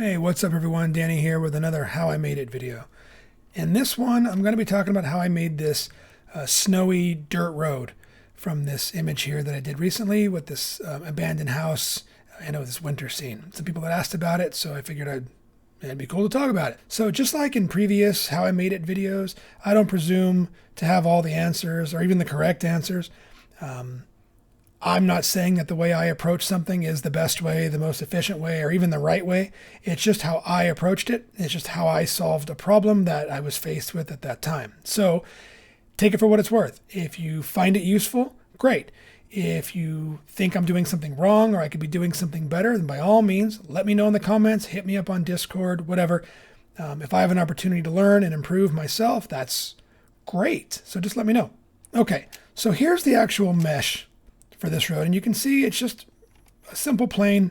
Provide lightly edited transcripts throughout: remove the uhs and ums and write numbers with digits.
Hey, what's up everyone? Danny here with another How I Made It video. In this one, I'm going to be talking about how I made this snowy dirt road from this image here that I did recently with this abandoned house and this winter scene. Some people had asked about it, so I figured it'd be cool to talk about it. So just like in previous How I Made It videos, I don't presume to have all the answers or even the correct answers. I'm not saying that the way I approach something is the best way, the most efficient way, or even the right way. It's just how I approached it. It's just how I solved a problem that I was faced with at that time. So take it for what it's worth. If you find it useful, great. If you think I'm doing something wrong or I could be doing something better, then by all means, let me know in the comments, hit me up on Discord, whatever. If I have an opportunity to learn and improve myself, that's great. So just let me know. Okay, so here's the actual mesh for this road, and you can see it's just a simple plane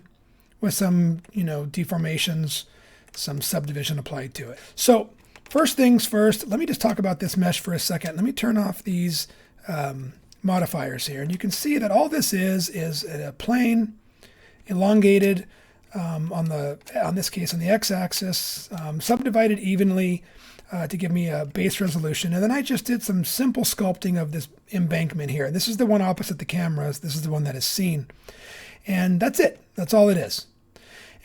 with some deformations, some subdivision applied to it. So first things first, let me just talk about this mesh for a second. Let me turn off these modifiers here, and you can see that all this is a plane elongated on this case on the x-axis, subdivided evenly to give me a base resolution. And then I just did some simple sculpting of this embankment here. This is the one opposite the cameras. This is the one that is seen. And that's it. That's all it is.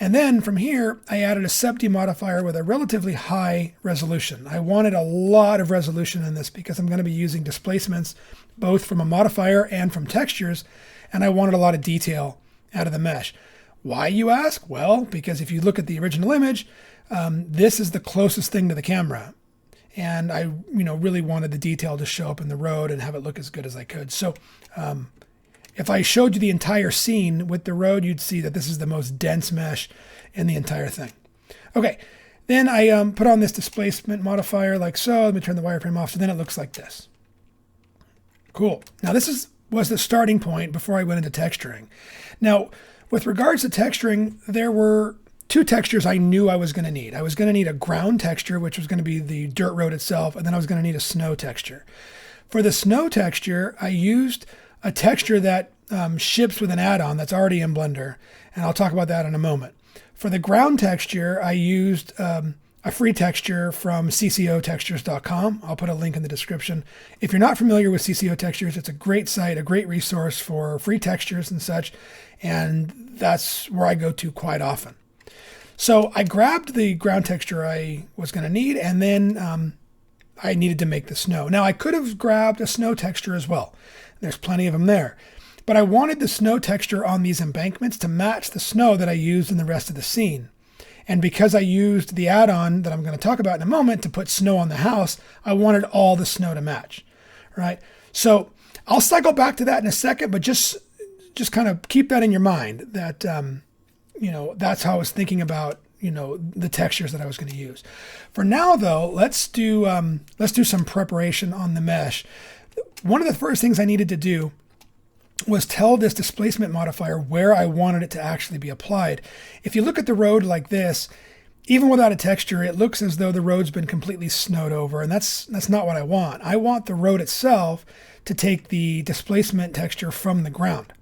And then from here, I added a subd modifier with a relatively high resolution. I wanted a lot of resolution in this because I'm going to be using displacements both from a modifier and from textures, and I wanted a lot of detail out of the mesh. Why, you ask? Well, because if you look at the original image, this is the closest thing to the camera. And I really wanted the detail to show up in the road and have it look as good as I could. So if I showed you the entire scene with the road, you'd see that this is the most dense mesh in the entire thing. Okay, then I put on this displacement modifier like so. Let me turn the wireframe off, so then it looks like this. Cool. Now this was the starting point before I went into texturing. Now, with regards to texturing, there were two textures I knew I was going to need. I was going to need a ground texture, which was going to be the dirt road itself, and then I was going to need a snow texture. For the snow texture, I used a texture that ships with an add-on that's already in Blender, and I'll talk about that in a moment. For the ground texture, I used a free texture from ccotextures.com. I'll put a link in the description. If you're not familiar with CCO Textures, it's a great site, a great resource for free textures and such, and that's where I go to quite often. So I grabbed the ground texture I was going to need, and then I needed to make the snow. Now I could have grabbed a snow texture as well. There's plenty of them there. But I wanted the snow texture on these embankments to match the snow that I used in the rest of the scene. And because I used the add-on that I'm going to talk about in a moment to put snow on the house, I wanted all the snow to match, right? So I'll cycle back to that in a second, but just kind of keep that in your mind that that's how I was thinking about, the textures that I was going to use. For now, though, let's do some preparation on the mesh. One of the first things I needed to do was tell this displacement modifier where I wanted it to actually be applied. If you look at the road like this, even without a texture, it looks as though the road's been completely snowed over, and that's not what I want. I want the road itself to take the displacement texture from the ground.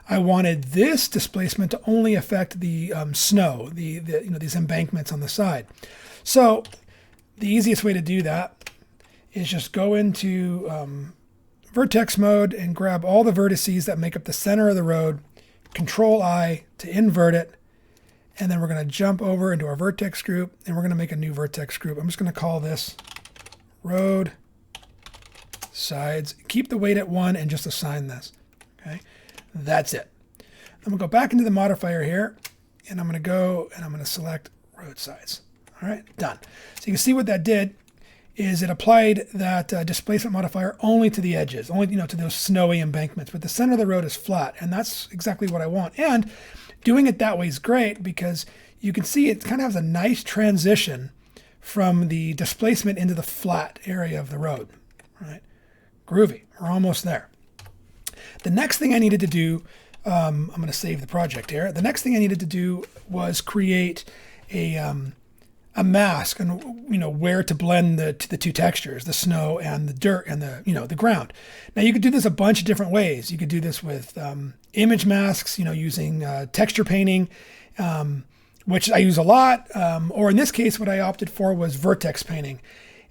I wanted this displacement to only affect the snow, these embankments on the side. So the easiest way to do that is just go into Vertex mode and grab all the vertices that make up the center of the road, Control-I to invert it, and then we're going to jump over into our vertex group, and we're going to make a new vertex group. I'm just going to call this road sides. Keep the weight at 1 and just assign this. Okay. That's it. I'm going to go back into the modifier here, and I'm going to go and I'm going to select road sides. All right, done. So you can see what that did is it applied that displacement modifier only to the edges, only to those snowy embankments. But the center of the road is flat, and that's exactly what I want. And doing it that way is great because you can see it kind of has a nice transition from the displacement into the flat area of the road. All right, groovy. We're almost there. The next thing I needed to do, I'm going to save the project here. The next thing I needed to do was create a mask and where to blend the two textures, the snow and the dirt and the ground. Now you could do this a bunch of different ways. You could do this with image masks, using texture painting, which I use a lot. Or in this case, what I opted for was Vertex painting.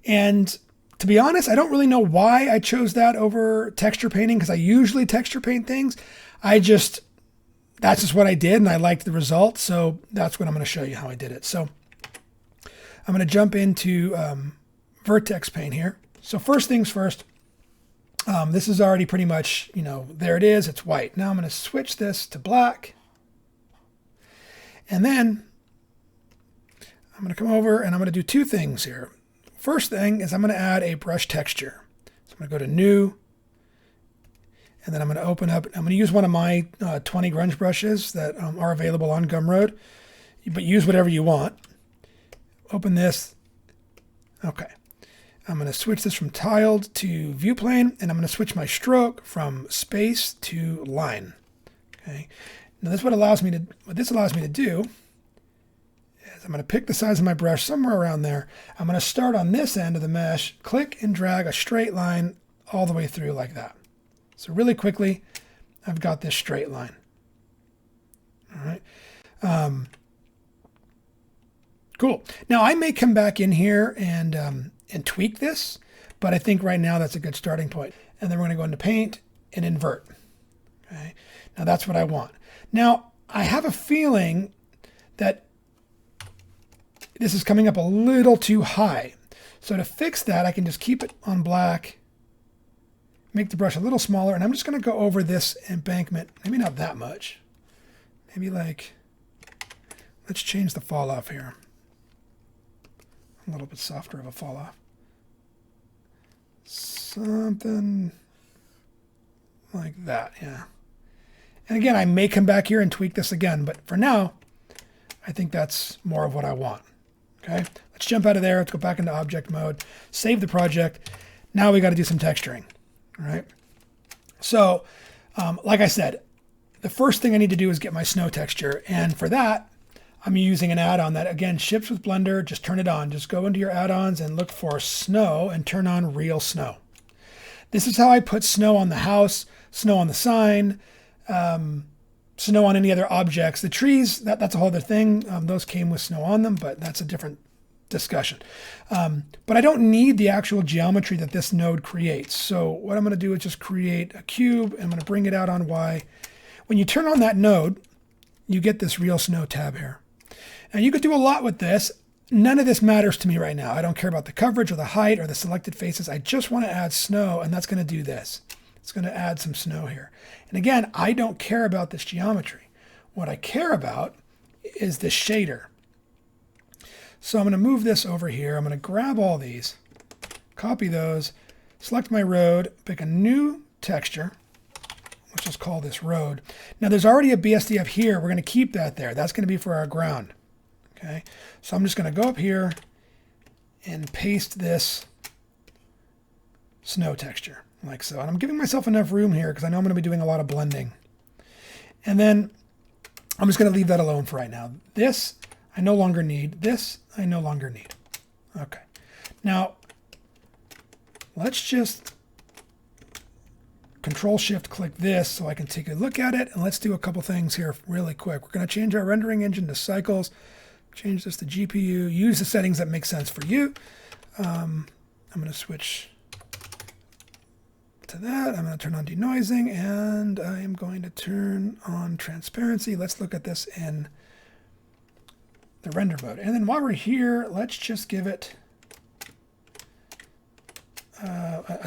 And to be honest, I don't really know why I chose that over texture painting, because I usually texture paint things. That's just what I did, and I liked the result. So that's what I'm going to show you how I did it. So I'm going to jump into Vertex paint here. So first things first, this is already pretty much, there it is. It's white. Now I'm going to switch this to black. And then I'm going to come over and I'm going to do two things here. First thing is I'm going to add a brush texture. So I'm going to go to New, and then I'm going to open up. I'm going to use one of my 20 grunge brushes that are available on Gumroad, but use whatever you want. Open this. Okay. I'm going to switch this from tiled to view plane, and I'm going to switch my stroke from space to line. Okay. Now this what this allows me to do is I'm going to pick the size of my brush somewhere around there. I'm going to start on this end of the mesh, click and drag a straight line all the way through like that. So really quickly, I've got this straight line. All right. Cool. Now I may come back in here and tweak this, but I think right now that's a good starting point. And then we're going to go into Paint and Invert. Okay. Now that's what I want. Now I have a feeling that this is coming up a little too high. So to fix that, I can just keep it on black, make the brush a little smaller, and I'm just going to go over this embankment. Maybe not that much. Maybe let's change the fall off here. A little bit softer of a fall off. Something like that, yeah. And again, I may come back here and tweak this again, but for now, I think that's more of what I want. Okay, let's jump out of there. Let's go back into object mode, save the project. Now we got to do some texturing. All right. So, like I said, the first thing I need to do is get my snow texture. And for that, I'm using an add-on that, again, ships with Blender. Just turn it on. Just go into your add-ons and look for snow and turn on real snow. This is how I put snow on the house, snow on the sign, snow on any other objects. The trees, that's a whole other thing. Those came with snow on them, but that's a different discussion. But I don't need the actual geometry that this node creates. So what I'm going to do is just create a cube. And I'm going to bring it out on Y. When you turn on that node, you get this real snow tab here. Now you could do a lot with this. None of this matters to me right now. I don't care about the coverage or the height or the selected faces. I just want to add snow, and that's going to do this. It's going to add some snow here. And again, I don't care about this geometry. What I care about is this shader. So I'm going to move this over here. I'm going to grab all these, copy those, select my road, pick a new texture. Let's just call this road. Now there's already a BSDF here. We're going to keep that there. That's going to be for our ground. Okay. So I'm just going to go up here and paste this snow texture like so. And I'm giving myself enough room here because I know I'm going to be doing a lot of blending. And then I'm just going to leave that alone for right now. This I no longer need. This I no longer need. Okay. Now let's just Control-Shift-click this so I can take a look at it. And let's do a couple things here really quick. We're going to change our rendering engine to cycles. Change this to GPU. Use the settings that make sense for you. I'm going to switch to that. I'm going to turn on denoising, and I am going to turn on transparency. Let's look at this in the render mode. And then while we're here, let's just give it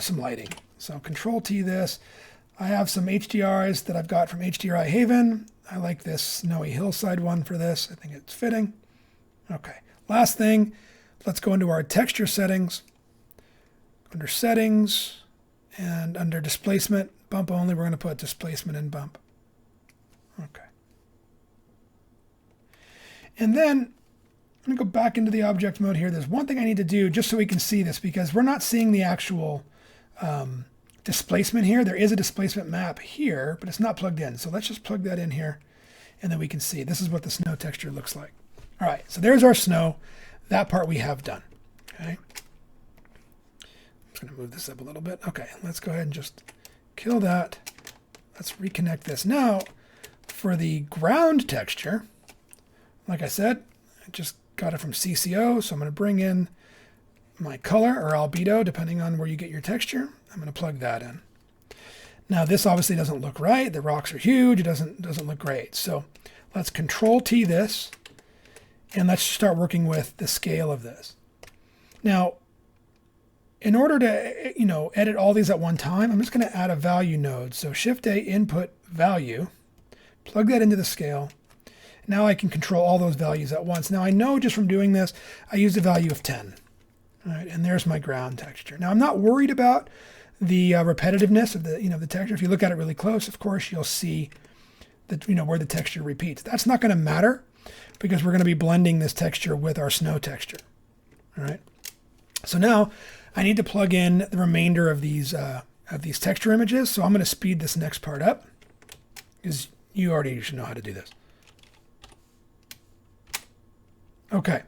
some lighting. So Control-T this. I have some HDRs that I've got from HDRI Haven. I like this snowy hillside one for this. I think it's fitting. Okay, last thing, let's go into our texture settings. Under settings and under displacement, bump only, we're going to put displacement in bump. Okay. And then I'm going to go back into the object mode here. There's one thing I need to do just so we can see this because we're not seeing the actual displacement here. There is a displacement map here, but it's not plugged in. So let's just plug that in here and then we can see. This is what the snow texture looks like. All right, so there's our snow. That part we have done. Okay. I'm just going to move this up a little bit. Okay, let's go ahead and just kill that. Let's reconnect this. Now, for the ground texture, like I said, I just got it from CCO, so I'm going to bring in my color or albedo, depending on where you get your texture. I'm going to plug that in. Now this obviously doesn't look right. The rocks are huge. It doesn't look great. So let's Control T this, and let's start working with the scale of this. Now, in order to edit all these at one time, I'm just going to add a value node. So Shift A, input value, plug that into the scale. Now I can control all those values at once. Now I know just from doing this, I used a value of 10. All right, and there's my ground texture. Now I'm not worried about the repetitiveness of the texture. If you look at it really close, of course, you'll see that where the texture repeats. That's not going to matter because we're going to be blending this texture with our snow texture. All right. So now I need to plug in the remainder of these texture images. So I'm going to speed this next part up because you already should know how to do this. Okay.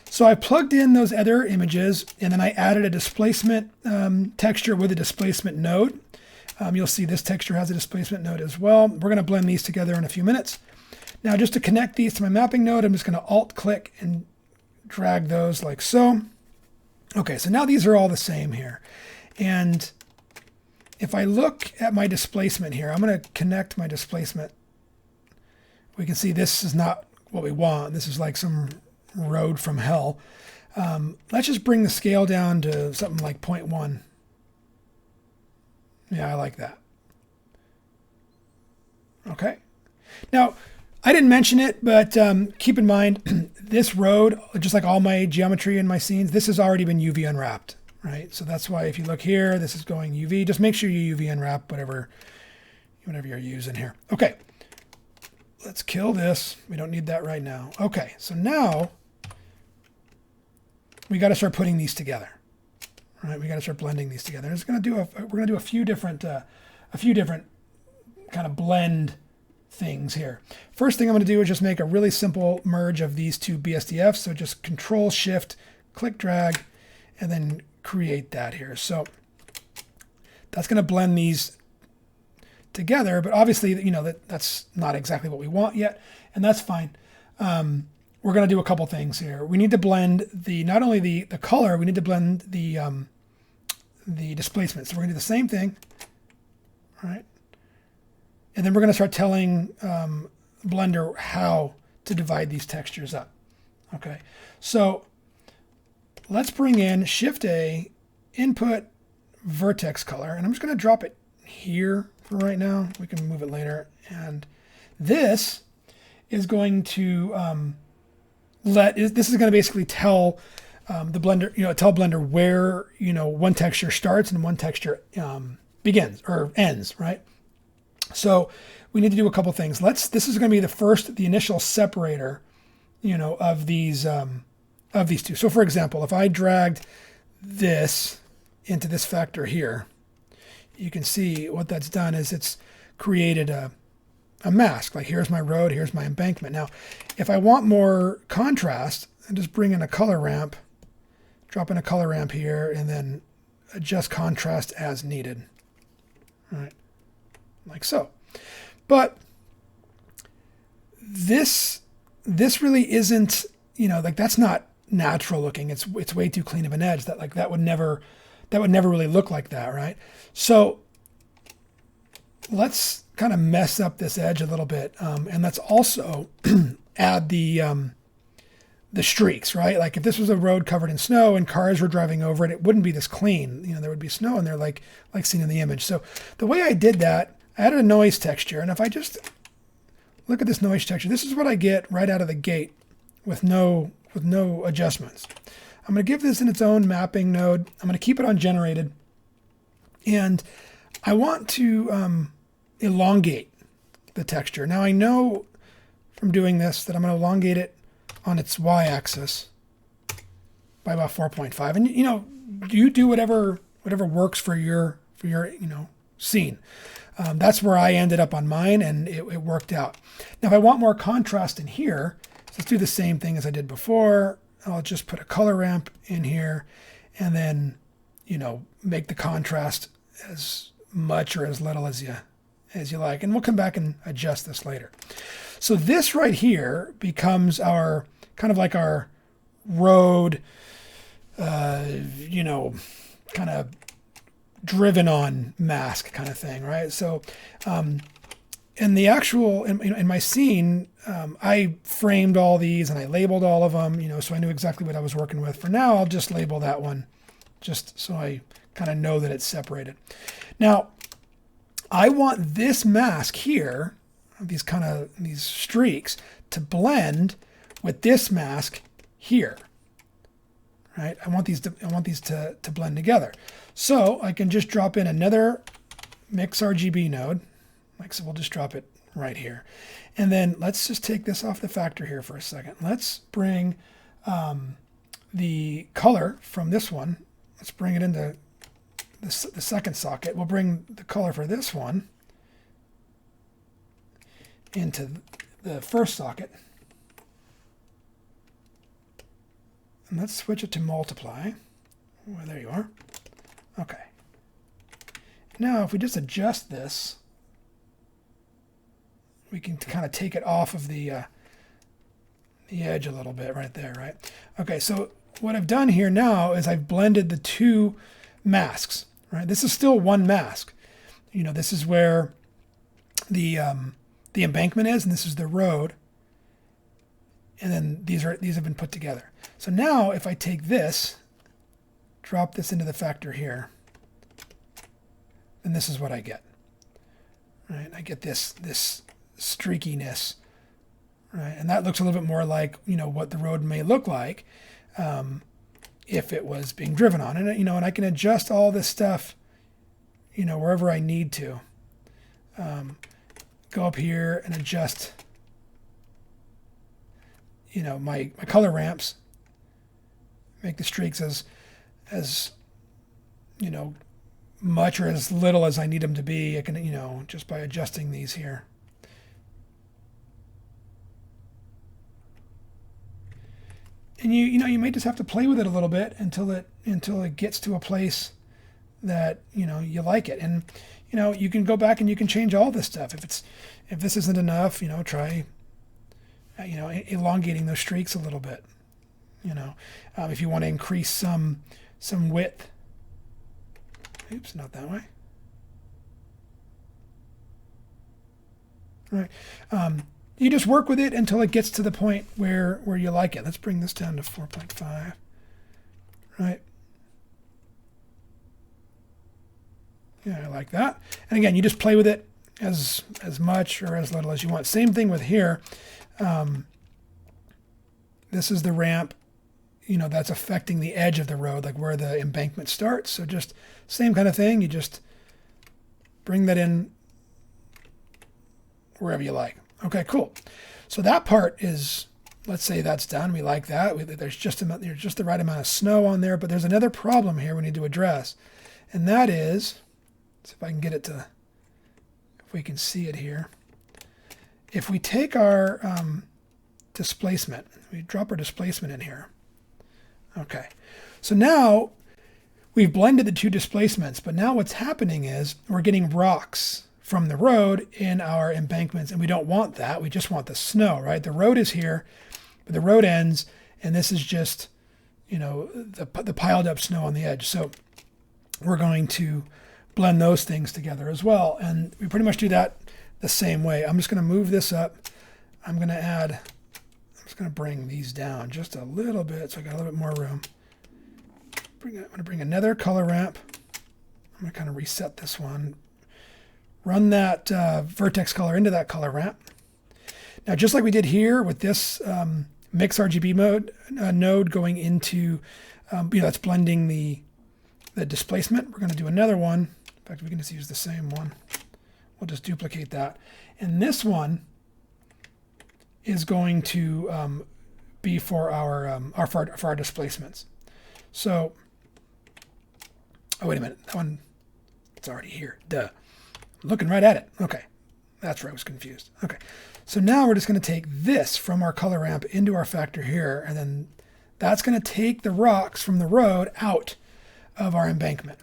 So I plugged in those other images, and then I added a displacement texture with a displacement node. You'll see this texture has a displacement node as well. We're going to blend these together in a few minutes. Now, just to connect these to my mapping node, I'm just going to Alt-click and drag those like so. Okay, so now these are all the same here. And if I look at my displacement here, I'm going to connect my displacement. We can see this is not what we want. This is like some road from hell. Let's just bring the scale down to something like 0.1. Yeah, I like that. Okay. Now, I didn't mention it, but keep in mind, this road, just like all my geometry in my scenes, this has already been UV unwrapped, right? So that's why if you look here, this is going UV. Just make sure you UV unwrap whatever you're using here. Okay. Let's kill this. We don't need that right now. Okay, so now we got to start putting these together. All right, we got to start blending these together. We're going to do a few different kind of blend things here. First thing I'm going to do is just make a really simple merge of these two BSDFs. So just Control Shift, click drag, and then create that here. So that's going to blend these together, but obviously, that's not exactly what we want yet, and that's fine. We're going to do a couple things here. We need to blend not only the color, we need to blend the displacement. So we're going to do the same thing, all right? And then we're going to start telling Blender how to divide these textures up. Okay, so let's bring in Shift A, input vertex color, and I'm just going to drop it here for right now. We can move it later. And this is going to this is going to basically tell the Blender, tell Blender where one texture starts and one texture begins or ends, right? So we need to do a couple things. This is going to be the initial separator, of these two. So for example, if I dragged this into this factor here, you can see what that's done is it's created a mask. Like here's my road, here's my embankment. Now, if I want more contrast, I just bring in a color ramp, drop in a color ramp here, and then adjust contrast as needed. All right, like so. But this really isn't, like that's not natural looking. It's way too clean of an edge. That would never really look like that, right? So let's kind of mess up this edge a little bit, and let's also add the streaks, right? Like if this was a road covered in snow and cars were driving over it, it wouldn't be this clean. There would be snow in there, like seen in the image. So the way I did that, I added a noise texture, and if I just look at this noise texture, this is what I get right out of the gate with no adjustments. I'm going to give this in its own mapping node. I'm going to keep it on generated, and I want to elongate the texture. Now I know from doing this that I'm going to elongate it on its y-axis by about 4.5. And you do whatever works for your scene. That's where I ended up on mine, and it worked out. Now if I want more contrast in here, let's do the same thing as I did before. I'll just put a color ramp in here, and then make the contrast as much or as little as as you like. And we'll come back and adjust this later. So this right here becomes our kind of like our road, you know, kind of driven on mask kind of thing, right? So in the actual, in my scene, I framed all these and I labeled all of them, you know, so I knew exactly what I was working with. For now, I'll just label that one just so I kind of know that it's separated. Now, I want this mask here, these streaks, to blend with this mask here, right? I want these to blend together. So I can just drop in another mix RGB node. Like so, we'll just drop it right here. And then let's just take this off the factor here for a second. Let's bring the color from this one. Let's bring it into the second socket. We'll bring the color for this one into the first socket. And let's switch it to multiply. Well, there you are. Okay. Now, if we just adjust this, we can kind of take it off of the edge a little bit right there, right? Okay, so what I've done here now is I've blended the two masks, right? This is still one mask. You know, this is where the embankment is, and this is the road. And then these have been put together. So now if I take this, drop this into the factor here, then this is what I get. Right? I get this streakiness, right? And that looks a little bit more like, you know, what the road may look like if it was being driven on. And, you know, and I can adjust all this stuff, you know, wherever I need to. Go up here and adjust, you know, my color ramps, make the streaks as you know, much or as little as I need them to be. I can, you know, just by adjusting these here. And you know, you may just have to play with it a little bit until it gets to a place that, you know, you like it. And, you know, you can go back and you can change all this stuff. If this isn't enough, you know, try, you know, elongating those streaks a little bit. You know, if you want to increase some width. Oops, not that way. All right. You just work with it until it gets to the point where you like it. Let's bring this down to 4.5. Right. Yeah, I like that. And again, you just play with it as much or as little as you want. Same thing with here. This is the ramp, you know, that's affecting the edge of the road, like where the embankment starts. So just same kind of thing. You just bring that in wherever you like. Okay, cool. So that part is, let's say that's done. We like that. There's just the right amount of snow on there. But there's another problem here we need to address. And that is, let's see if I can get it to, if we can see it here. If we take our displacement, we drop our displacement in here. Okay, so now we've blended the two displacements, but now what's happening is we're getting rocks from the road in our embankments, and we don't want that. We just want the snow, right? The road is here, but the road ends, and this is just, you know, the piled up snow on the edge. So we're going to blend those things together as well, and we pretty much do that the same way. I'm just going to move this up. I'm going to bring these down just a little bit so I got a little bit more room. I'm going to bring another color ramp. I'm going to kind of reset this one. Run that Vertex color into that color ramp. Now, just like we did here with this mix RGB mode node going into, you know, that's blending the displacement. We're going to do another one. In fact, we can just use the same one. We'll just duplicate that. And this one is going to be for our displacements. So, oh, wait a minute. That one, it's already here. Duh. I'm looking right at it. Okay. That's where I was confused. Okay. So now we're just going to take this from our color ramp into our factor here, and then that's going to take the rocks from the road out of our embankment.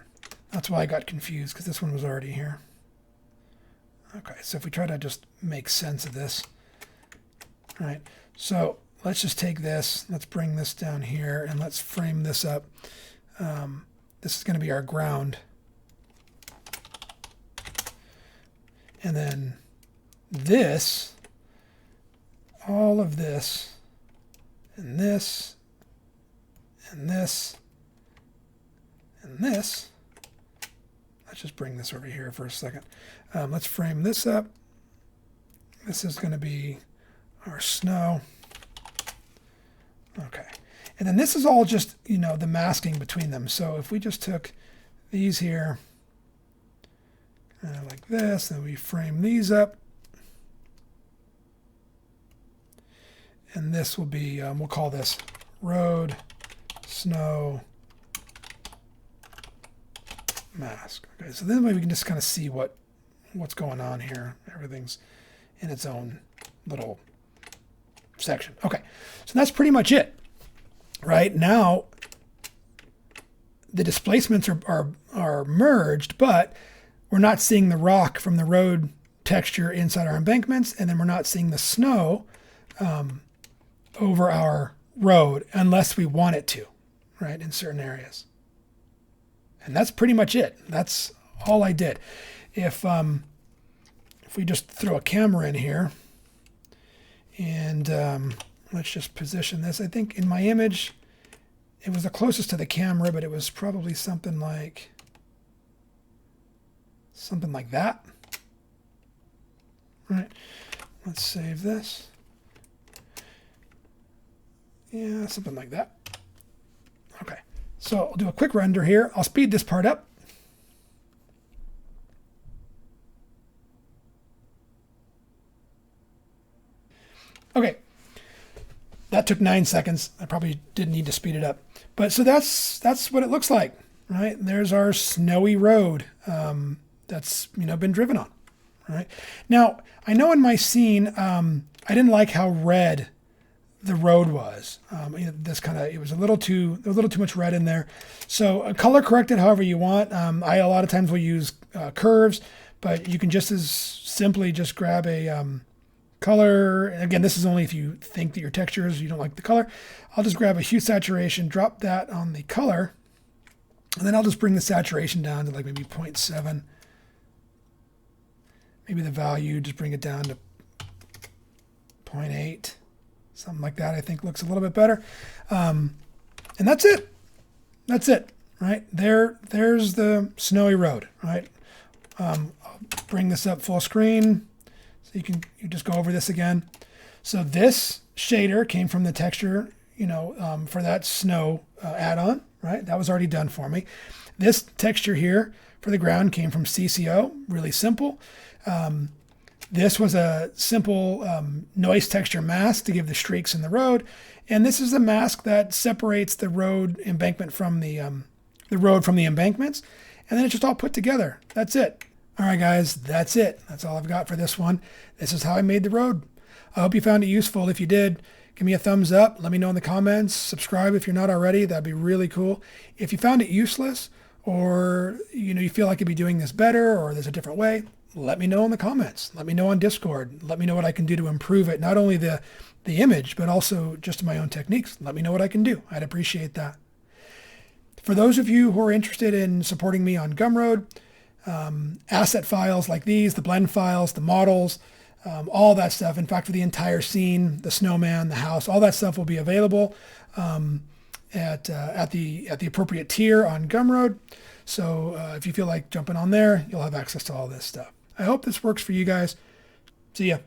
That's why I got confused, because this one was already here. Okay, so if we try to just make sense of this, all right, so let's just take this, let's bring this down here, and let's frame this up. This is going to be our ground. And then this, all of this, and this, and this, and this. Let's just bring this over here for a second. Let's frame this up. This is going to be our snow. Okay. And then this is all just, you know, the masking between them. So if we just took these here, like this, and we frame these up. And this will be, we'll call this road, snow, mask. Okay, so then we can just kind of see what's going on here. Everything's in its own little section. Okay, so that's pretty much it. Right now, the displacements are merged, but we're not seeing the rock from the road texture inside our embankments, and then we're not seeing the snow over our road unless we want it to, right, in certain areas. And that's pretty much it. That's all I did. If we just throw a camera in here and let's just position this. I think in my image, it was the closest to the camera, but it was probably something like that. All right. Let's save this. Yeah, something like that. Okay. So I'll do a quick render here. I'll speed this part up. Okay. That took 9 seconds. I probably didn't need to speed it up. But so that's what it looks like, right? There's our snowy road that's been driven on, right? Now, I know in my scene, I didn't like how red the road was. It was a little too much red in there. So color correct it however you want. I a lot of times will use curves, but you can just as simply just grab a color. Again, this is only if you think that your textures, you don't like the color. I'll just grab a hue saturation, drop that on the color, and then I'll just bring the saturation down to like maybe 0.7. Maybe the value, just bring it down to 0.8. Something like that, I think looks a little bit better. And that's it. That's it, right? There's the snowy road, right? I'll bring this up full screen so you just go over this again. So this shader came from the texture, for that snow add-on, right? That was already done for me. This texture here for the ground came from CCO, really simple. This was a simple noise texture mask to give the streaks in the road. And this is a mask that separates the road embankment from the road from the embankments. And then it's just all put together. That's it. All right, guys, that's it. That's all I've got for this one. This is how I made the road. I hope you found it useful. If you did, give me a thumbs up. Let me know in the comments. Subscribe if you're not already. That'd be really cool. If you found it useless or you feel like you could be doing this better or there's a different way, let me know in the comments. Let me know on Discord. Let me know what I can do to improve it. Not only the image, but also just my own techniques. Let me know what I can do. I'd appreciate that. For those of you who are interested in supporting me on Gumroad, asset files like these, the blend files, the models, all that stuff. In fact, for the entire scene, the snowman, the house, all that stuff will be available at the appropriate tier on Gumroad. So if you feel like jumping on there, you'll have access to all this stuff. I hope this works for you guys. See ya.